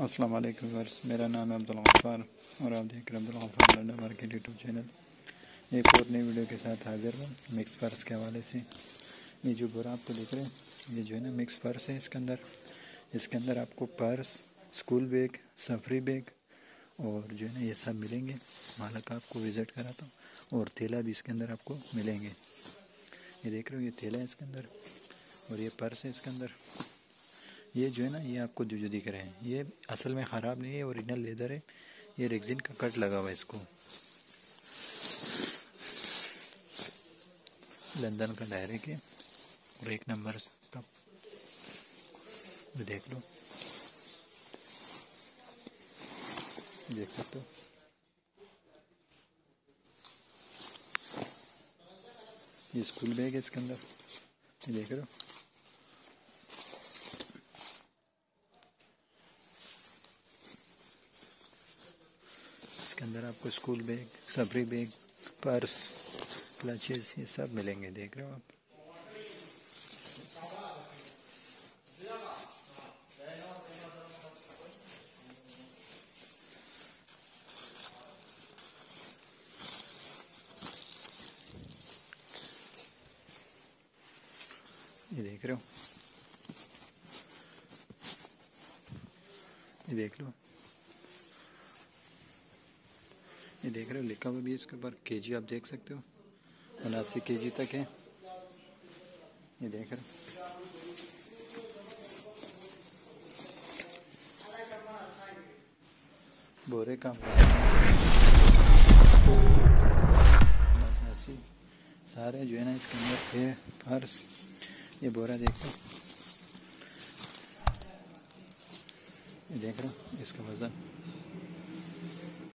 अस्सलाम वालेकुम व्यूअर्स, मेरा नाम है अब्दुल गफ्फार और आप देख रहे हैं Abdul Gaffar London market YouTube channel. एक और नई वीडियो के साथ हाजिर हूँ मिक्स पर्स के हवाले से। ये जो बोरा आपको दिख रहे हैं ये जो है ना मिक्स पर्स है। इसके अंदर आपको पर्स, स्कूल बैग, सफरी बैग और जो है ना ये सब मिलेंगे। मालक आपको विज़िट कराता हूँ और थैला भी इसके अंदर आपको मिलेंगे। ये देख रहे हो, ये थैला है इसके अंदर और ये पर्स है इसके अंदर। ये जो है ना ये आपको जो दिख रहे हैं ये असल में ख़राब नहीं है, ओरिजिनल लेदर है। ये रेक्सिन का कट लगा हुआ है इसको। लंदन का डायरेक्ट है और 1 नंबर का। देख लो, देख सकते हो। ये स्कूल बैग है इसके अंदर, ये देख रहे हो। इसके अंदर आपको स्कूल बैग, सफरी बैग, पर्स, क्लचेस ये सब मिलेंगे। देख रहे हो आप। ये देख रहे हो, ये देख लो, ये देख रहे हो। लिखा हुआ भी इसके ऊपर केजी, आप देख सकते हो 79 केजी तक है। ये देख रहे हो। बोरे का सारे जो है ना इसके अंदर है पर्स। ये बोरा देखो, ये देख रहे हो इसका वजन।